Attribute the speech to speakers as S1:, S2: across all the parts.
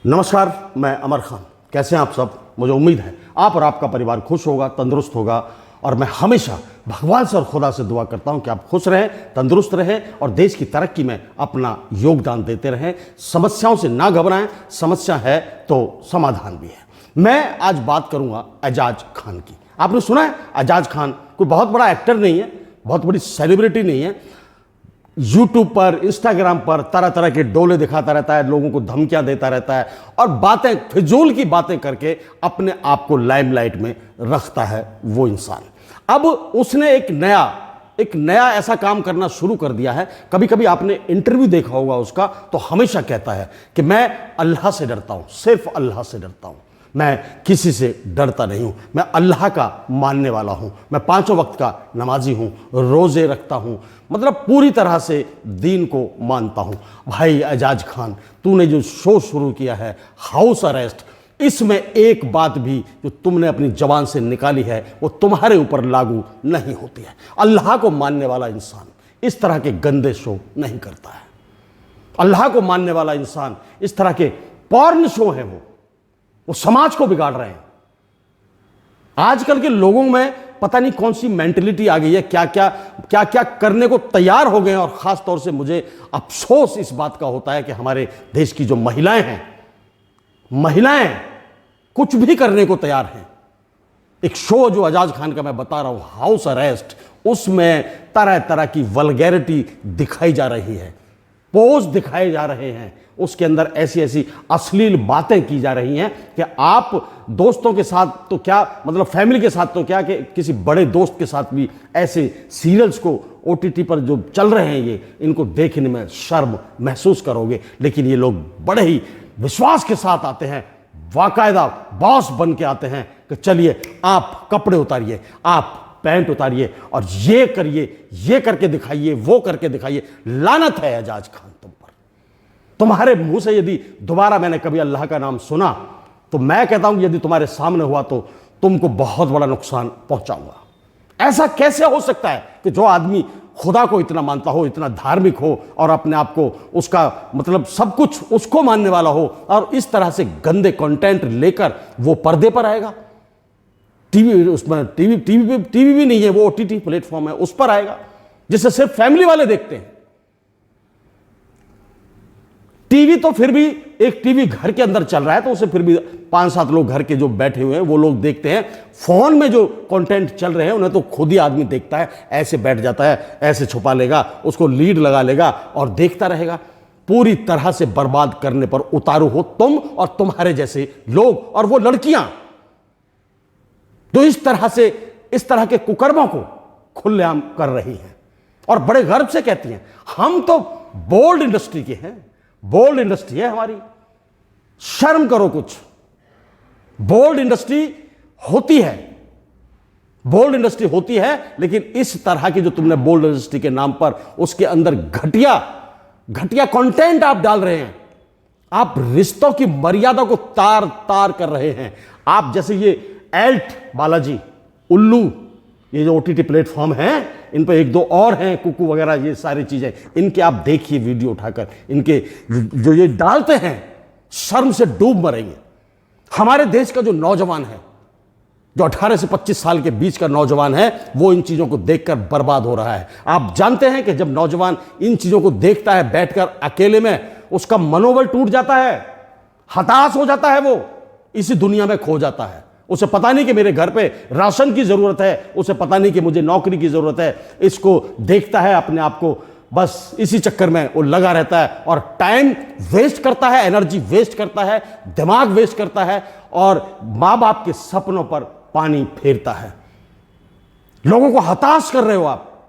S1: नमस्कार, मैं अमर खान। कैसे हैं आप सब? मुझे उम्मीद है आप और आपका परिवार खुश होगा, तंदुरुस्त होगा। और मैं हमेशा भगवान से और खुदा से दुआ करता हूं कि आप खुश रहें, तंदुरुस्त रहें और देश की तरक्की में अपना योगदान देते रहें। समस्याओं से ना घबराएं, समस्या है तो समाधान भी है। मैं आज बात करूंगा एजाज खान की। आपने सुना है एजाज खान कोई बहुत बड़ा एक्टर नहीं है, बहुत बड़ी सेलिब्रिटी नहीं है। यूट्यूब पर, इंस्टाग्राम पर तरह तरह के डोले दिखाता रहता है, लोगों को धमकियां देता रहता है और बातें, फिजूल की बातें करके अपने आप को लाइमलाइट में रखता है वो इंसान। अब उसने एक नया ऐसा काम करना शुरू कर दिया है। कभी कभी आपने इंटरव्यू देखा होगा उसका, तो हमेशा कहता है कि मैं अल्लाह से डरता हूं, सिर्फ अल्लाह से डरता हूं, मैं किसी से डरता नहीं हूं, मैं अल्लाह का मानने वाला हूं, मैं 5 वक्त का नमाजी हूं, रोजे रखता हूं, मतलब पूरी तरह से दीन को मानता हूं। भाई एजाज खान, तूने जो शो शुरू किया है हाउस अरेस्ट, इसमें एक बात भी जो तुमने अपनी जबान से निकाली है वो तुम्हारे ऊपर लागू नहीं होती है। अल्लाह को मानने वाला इंसान इस तरह के गंदे शो नहीं करता है। अल्लाह को मानने वाला इंसान इस तरह के पॉर्न शो हैं वो समाज को बिगाड़ रहे हैं। आजकल के लोगों में पता नहीं कौन सी मेंटलिटी आ गई है, क्या क्या करने को तैयार हो गए हैं। और खास तौर से मुझे अफसोस इस बात का होता है कि हमारे देश की जो महिलाएं कुछ भी करने को तैयार हैं। एक शो जो एजाज खान का मैं बता रहा हूं, हाउस अरेस्ट, उसमें तरह तरह की वल्गैरिटी दिखाई जा रही है, पोज दिखाए जा रहे हैं, उसके अंदर ऐसी ऐसी अश्लील बातें की जा रही हैं कि आप दोस्तों के साथ तो क्या, मतलब फैमिली के साथ तो क्या, कि किसी बड़े दोस्त के साथ भी ऐसे सीरियल्स को ओटीटी पर जो चल रहे हैं इनको देखने में शर्म महसूस करोगे। लेकिन ये लोग बड़े ही विश्वास के साथ आते हैं, बाकायदा बॉस बन के आते हैं कि चलिए आप कपड़े उतारिए, आप पैंट उतारिए और ये करिए, ये करके दिखाइए, वो करके दिखाइए। लानत है एजाज खान तुम पर। तुम्हारे मुंह से यदि दोबारा मैंने कभी अल्लाह का नाम सुना तो मैं कहता हूं यदि तुम्हारे सामने हुआ तो तुमको बहुत बड़ा नुकसान पहुंचाऊंगा। ऐसा कैसे हो सकता है कि जो आदमी खुदा को इतना मानता हो, इतना धार्मिक हो और अपने आप को उसका मतलब सब कुछ उसको मानने वाला हो, और इस तरह से गंदे कंटेंट लेकर वो पर्दे पर आएगा। टीवी भी नहीं है, वो ओटीटी प्लेटफॉर्म है, उस पर आएगा जिसे सिर्फ फैमिली वाले देखते हैं। टीवी तो फिर भी एक टीवी घर के अंदर चल रहा है तो उसे फिर भी 5-7 लोग घर के जो बैठे हुए हैं वो लोग देखते हैं। फोन में जो कंटेंट चल रहे हैं उन्हें तो खुद ही आदमी देखता है, ऐसे बैठ जाता है, ऐसे छुपा लेगा, उसको लीड लगा लेगा और देखता रहेगा। पूरी तरह से बर्बाद करने पर उतारू हो तुम और तुम्हारे जैसे लोग और वो लड़कियां जो इस तरह के कुकर्मों को खुलेआम कर रही हैं और बड़े गर्व से कहती हैं हम तो बोल्ड इंडस्ट्री के हैं, बोल्ड इंडस्ट्री है हमारी। शर्म करो कुछ। बोल्ड इंडस्ट्री होती है, लेकिन इस तरह की जो तुमने बोल्ड इंडस्ट्री के नाम पर उसके अंदर घटिया कंटेंट आप डाल रहे हैं। आप रिश्तों की मर्यादा को तार तार कर रहे हैं। आप जैसे ये एल्ट बालाजी, उल्लू, ये जो ओटीटी प्लेटफॉर्म हैं, इन पर 1-2 और हैं, कुकू वगैरह, ये सारी चीजें, इनके आप देखिए वीडियो उठाकर, इनके जो ये डालते हैं, शर्म से डूब मरेंगे। हमारे देश का जो नौजवान है, जो 18 से 25 साल के बीच का नौजवान है, वो इन चीजों को देखकर बर्बाद हो रहा है। आप जानते हैं कि जब नौजवान इन चीजों को देखता है बैठकर अकेले में, उसका मनोबल टूट जाता है, हताश हो जाता है, वो इसी दुनिया में खो जाता है। उसे पता नहीं कि मेरे घर पे राशन की जरूरत है, उसे पता नहीं कि मुझे नौकरी की जरूरत है। इसको देखता है अपने आप को, बस इसी चक्कर में वो लगा रहता है और टाइम वेस्ट करता है, एनर्जी वेस्ट करता है, दिमाग वेस्ट करता है और मां बाप के सपनों पर पानी फेरता है। लोगों को हताश कर रहे हो आप,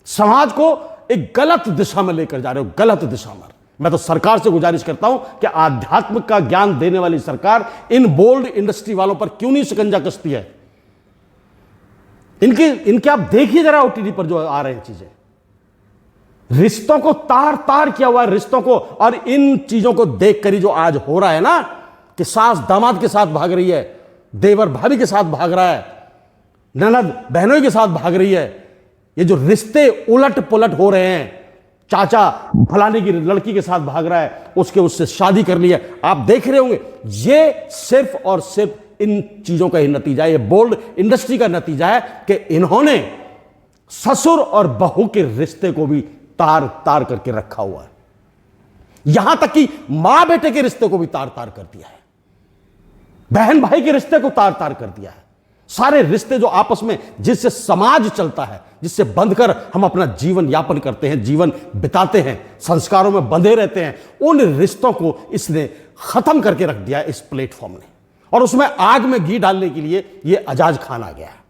S1: समाज को एक गलत दिशा में लेकर जा रहे हो, गलत दिशा में। मैं तो सरकार से गुजारिश करता हूं कि आध्यात्म का ज्ञान देने वाली सरकार इन बोल्ड इंडस्ट्री वालों पर क्यों नहीं शिकंजा कसती है। इनके आप देखिए जरा ओटीटी पर जो आ रहे हैं चीजें, रिश्तों को तार तार किया हुआ है, रिश्तों को। और इन चीजों को देखकर ही जो आज हो रहा है ना, कि सास दामाद के साथ भाग रही है, देवर भाभी के साथ भाग रहा है, ननद बहनों के साथ भाग रही है, ये जो रिश्ते उलट पुलट हो रहे हैं, चाचा फलाने की लड़की के साथ भाग रहा है, उससे शादी कर ली है। आप देख रहे होंगे, ये सिर्फ और सिर्फ इन चीजों का ही नतीजा है, ये बोल्ड इंडस्ट्री का नतीजा है कि इन्होंने ससुर और बहू के रिश्ते को भी तार तार करके रखा हुआ है। यहां तक कि मां बेटे के रिश्ते को भी तार तार कर दिया है, बहन भाई के रिश्ते को तार तार कर दिया है। सारे रिश्ते जो आपस में, जिससे समाज चलता है, जिससे बंधकर हम अपना जीवन यापन करते हैं, जीवन बिताते हैं, संस्कारों में बंधे रहते हैं, उन रिश्तों को इसने खत्म करके रख दिया इस प्लेटफॉर्म ने। और उसमें आग में घी डालने के लिए यह अजाज खान आ गया है।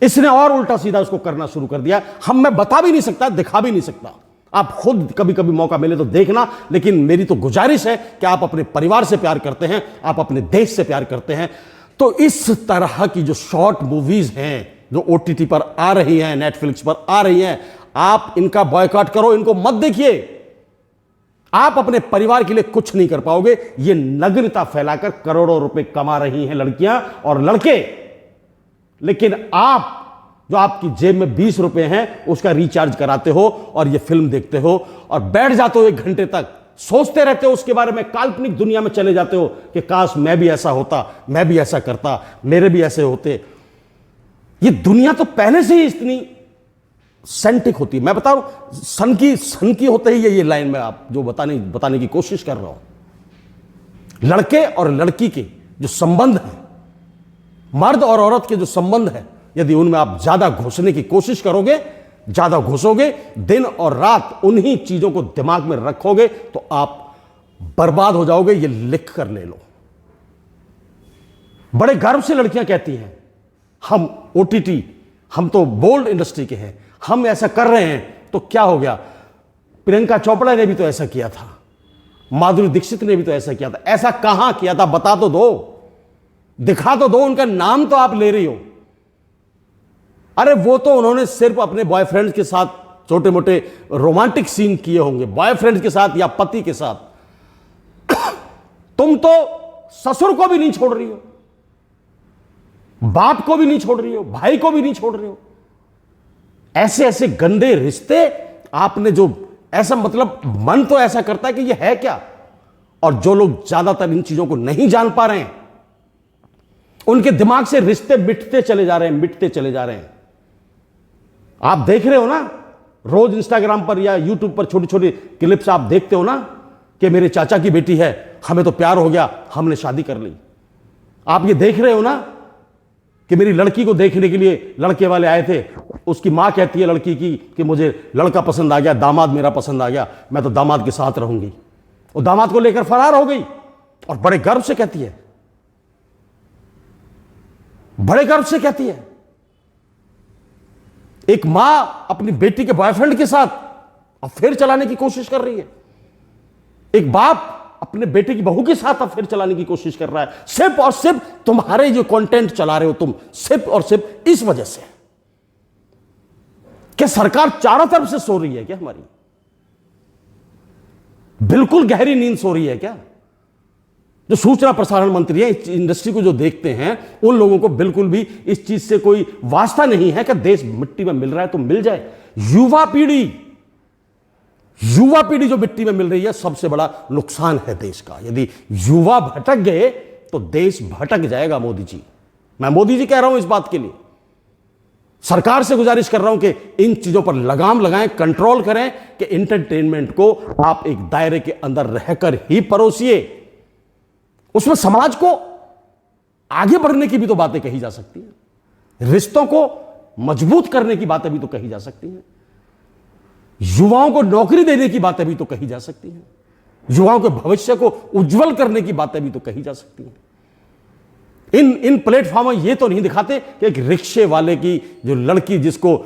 S1: इसने और उल्टा सीधा उसको करना शुरू कर दिया। मैं बता भी नहीं सकता, दिखा भी नहीं सकता। आप खुद कभी कभी मौका मिले तो देखना, लेकिन मेरी तो गुजारिश है कि आप अपने परिवार से प्यार करते हैं, आप अपने देश से प्यार करते हैं, तो इस तरह की जो शॉर्ट मूवीज हैं जो ओटीटी पर आ रही हैं, नेटफ्लिक्स पर आ रही हैं, आप इनका बॉयकॉट करो, इनको मत देखिए। आप अपने परिवार के लिए कुछ नहीं कर पाओगे। ये नग्नता फैलाकर करोड़ों रुपए कमा रही हैं लड़कियां और लड़के, लेकिन आप जो आपकी जेब में 20 रुपए हैं उसका रिचार्ज कराते हो और ये फिल्म देखते हो और बैठ जाते हो 1 घंटे तक, सोचते रहते हो उसके बारे में, काल्पनिक दुनिया में चले जाते हो कि काश मैं भी ऐसा होता, मैं भी ऐसा करता, मेरे भी ऐसे होते। ये दुनिया तो पहले से ही इतनी सेंटिक होती है। मैं बता रहा हूं, सन की होते ही ये लाइन में आप जो बताने की कोशिश कर रहा हूं। लड़के और लड़की के जो संबंध है, मर्द और औरत के जो संबंध है, यदि उनमें आप ज्यादा घुसने की कोशिश करोगे, ज्यादा घुसोगे, दिन और रात उन्हीं चीजों को दिमाग में रखोगे, तो आप बर्बाद हो जाओगे। ये लिख कर ले लो। बड़े गर्व से लड़कियां कहती हैं, हम ओटीटी, हम तो बोल्ड इंडस्ट्री के हैं, हम ऐसा कर रहे हैं तो क्या हो गया। प्रियंका चोपड़ा ने भी तो ऐसा किया था, माधुरी दीक्षित ने भी तो ऐसा किया था। ऐसा कहां किया था, बता तो दो, दिखा तो दो। उनका नाम तो आप ले रही हो। अरे वो तो उन्होंने सिर्फ अपने बॉयफ्रेंड के साथ छोटे मोटे रोमांटिक सीन किए होंगे, बॉयफ्रेंड के साथ या पति के साथ। तुम तो ससुर को भी नहीं छोड़ रही हो, बाप को भी नहीं छोड़ रही हो, भाई को भी नहीं छोड़ रही हो। ऐसे ऐसे गंदे रिश्ते आपने जो, ऐसा मतलब मन तो ऐसा करता है कि ये है क्या। और जो लोग ज्यादातर इन चीजों को नहीं जान पा रहे हैं, उनके दिमाग से रिश्ते मिटते चले जा रहे हैं, मिटते चले जा रहे हैं। आप देख रहे हो ना, रोज इंस्टाग्राम पर या यूट्यूब पर छोटी छोटी क्लिप्स आप देखते हो ना कि मेरे चाचा की बेटी है, हमें तो प्यार हो गया, हमने शादी कर ली। आप ये देख रहे हो ना कि मेरी लड़की को देखने के लिए लड़के वाले आए थे, उसकी मां कहती है लड़की की कि मुझे लड़का पसंद आ गया, दामाद मेरा पसंद आ गया, मैं तो दामाद के साथ रहूंगी। और दामाद को लेकर फरार हो गई और बड़े गर्व से कहती है, बड़े गर्व से कहती है। एक मां अपनी बेटी के बॉयफ्रेंड के साथ अफेयर चलाने की कोशिश कर रही है, एक बाप अपने बेटे की बहू के साथ अफेयर चलाने की कोशिश कर रहा है, सिर्फ और सिर्फ तुम्हारे जो कंटेंट चला रहे हो तुम, सिर्फ और सिर्फ इस वजह से। क्या सरकार चारों तरफ से सो रही है क्या हमारी? बिल्कुल गहरी नींद सो रही है क्या? जो सूचना प्रसारण मंत्री है, इस इंडस्ट्री को जो देखते हैं, उन लोगों को बिल्कुल भी इस चीज से कोई वास्ता नहीं है कि देश मिट्टी में मिल रहा है तो मिल जाए। युवा पीढ़ी जो मिट्टी में मिल रही है, सबसे बड़ा नुकसान है देश का। यदि युवा भटक गए तो देश भटक जाएगा। मोदी जी, मैं मोदी जी कह रहा हूं इस बात के लिए, सरकार से गुजारिश कर रहा हूं कि इन चीजों पर लगाम लगाएं, कंट्रोल करें कि एंटरटेनमेंट को आप एक दायरे के अंदर रहकर ही परोसिए। उसमें समाज को आगे बढ़ने की भी तो बातें कही जा सकती हैं, रिश्तों को मजबूत करने की बातें भी तो कही जा सकती हैं, युवाओं को नौकरी देने की बातें भी तो कही जा सकती हैं, युवाओं के भविष्य को उज्जवल करने की बातें भी तो कही जा सकती हैं। इन प्लेटफॉर्म ये तो नहीं दिखाते कि एक रिक्शे वाले की जो लड़की, जिसको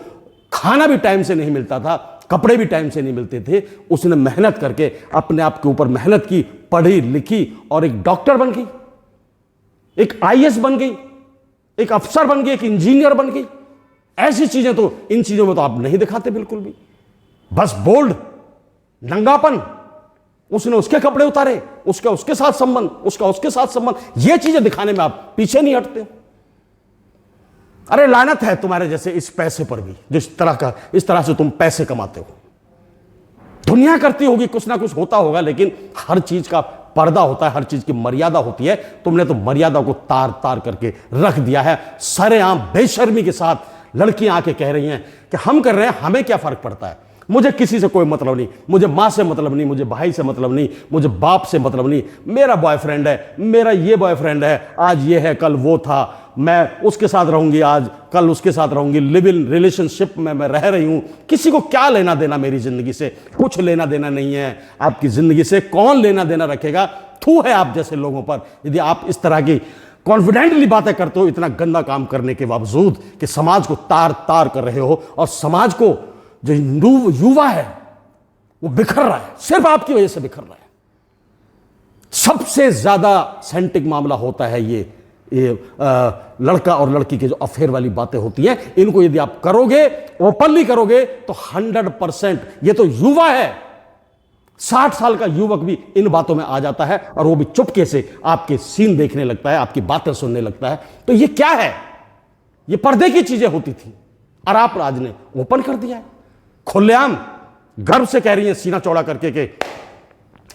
S1: खाना भी टाइम से नहीं मिलता था, कपड़े भी टाइम से नहीं मिलते थे, उसने मेहनत करके अपने आप के ऊपर मेहनत की, पढ़ी लिखी और एक डॉक्टर बन गई, एक आईएएस बन गई, एक अफसर बन गई, एक इंजीनियर बन गई। ऐसी चीजें तो इन चीजों में तो आप नहीं दिखाते बिल्कुल भी। बस बोल्ड नंगापन, उसने उसके कपड़े उतारे, उसका उसके साथ संबंध, उसका उसके साथ संबंध, ये चीजें दिखाने में आप पीछे नहीं हटते। अरे लानत है तुम्हारे जैसे इस पैसे पर भी, जिस तरह का, इस तरह से तुम पैसे कमाते हो। दुनिया करती होगी, कुछ ना कुछ होता होगा, लेकिन हर चीज का पर्दा होता है, हर चीज की मर्यादा होती है। तुमने तो मर्यादा को तार तार करके रख दिया है। सरेआम बेशर्मी के साथ लड़कियां आके कह रही हैं कि हम कर रहे हैं, हमें क्या फर्क पड़ता है, मुझे किसी से कोई मतलब नहीं, मुझे माँ से मतलब नहीं, मुझे भाई से मतलब नहीं, मुझे बाप से मतलब नहीं, मेरा बॉयफ्रेंड है, मेरा ये बॉयफ्रेंड है, आज ये है कल वो था, मैं उसके साथ रहूंगी, आज कल उसके साथ रहूंगी, लिव इन रिलेशनशिप में मैं रह रही हूं, किसी को क्या लेना देना मेरी जिंदगी से, कुछ लेना देना नहीं है आपकी जिंदगी से, कौन लेना देना रखेगा। थू है आप जैसे लोगों पर, यदि आप इस तरह की कॉन्फिडेंटली बातें करते हो, इतना गंदा काम करने के बावजूद कि समाज को तार तार कर रहे हो, और समाज को जो युवा है वो बिखर रहा है, सिर्फ आपकी वजह से बिखर रहा है। सबसे ज्यादा सेंटिक मामला होता है ये लड़का और लड़की के जो अफेयर वाली बातें होती हैं, इनको यदि आप करोगे, ओपनली करोगे, तो 100% ये तो युवा है, 60 साल का युवक भी इन बातों में आ जाता है, और वो भी चुपके से आपके सीन देखने लगता है, आपकी बातें सुनने लगता है। तो ये क्या है? ये पर्दे की चीजें होती थी और आप राज ने ओपन कर दिया है, खुलेआम गर्व से कह रही है सीना चौड़ा करके कि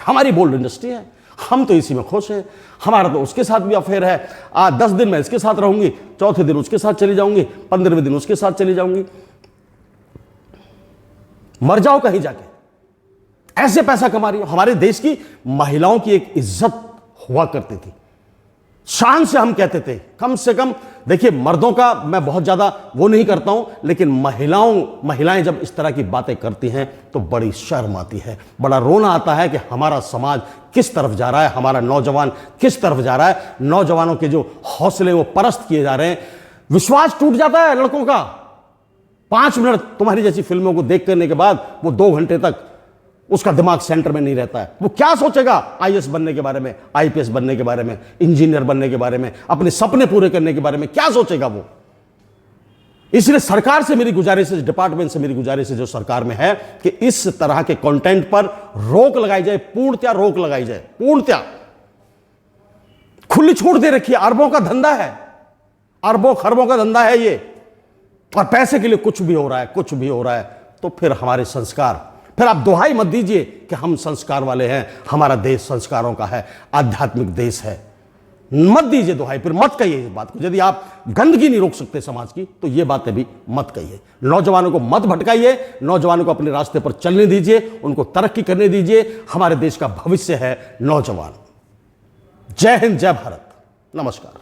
S1: हमारी बोल्ड इंडस्ट्री है, हम तो इसी में खुश हैं, हमारा तो उसके साथ भी अफेयर है, आज 10 दिन मैं इसके साथ रहूंगी, चौथे दिन उसके साथ चली जाऊंगी, 15वें दिन उसके साथ चली जाऊंगी। मर जाओ कहीं जाके, ऐसे पैसा कमा रही हो। हमारे देश की महिलाओं की एक इज्जत हुआ करती थी, शान से हम कहते थे, कम से कम देखिए, मर्दों का मैं बहुत ज्यादा वो नहीं करता हूं, लेकिन महिलाएं जब इस तरह की बातें करती हैं तो बड़ी शर्म आती है, बड़ा रोना आता है कि हमारा समाज किस तरफ जा रहा है, हमारा नौजवान किस तरफ जा रहा है। नौजवानों के जो हौसले वो परस्त किए जा रहे हैं, विश्वास टूट जाता है लड़कों का। 5 मिनट तुम्हारी जैसी फिल्मों को देख करने के बाद वो 2 घंटे तक उसका दिमाग सेंटर में नहीं रहता है। वो क्या सोचेगा आईएएस बनने के बारे में, आईपीएस बनने के बारे में, इंजीनियर बनने के बारे में, अपने सपने पूरे करने के बारे में क्या सोचेगा वो। इसलिए सरकार से मेरी गुजारिश है, डिपार्टमेंट से मेरी गुजारिश है जो सरकार में है, कि इस तरह के कंटेंट पर रोक लगाई जाए, पूर्णतया रोक लगाई जाए, पूर्णतया खुली छूट दे रखी है। अरबों का धंधा है, अरबों खरबों का धंधा है ये, और पैसे के लिए कुछ भी हो रहा है, कुछ भी हो रहा है। तो फिर हमारे संस्कार, फिर आप दुहाई मत दीजिए कि हम संस्कार वाले हैं, हमारा देश संस्कारों का है, आध्यात्मिक देश है, मत दीजिए दुहाई, फिर मत कहिए इस बात को। यदि आप गंदगी नहीं रोक सकते समाज की, तो ये बातें भी मत कहिए। नौजवानों को मत भटकाइए, नौजवानों को अपने रास्ते पर चलने दीजिए, उनको तरक्की करने दीजिए। हमारे देश का भविष्य है नौजवान। जय हिंद, जय भारत, नमस्कार।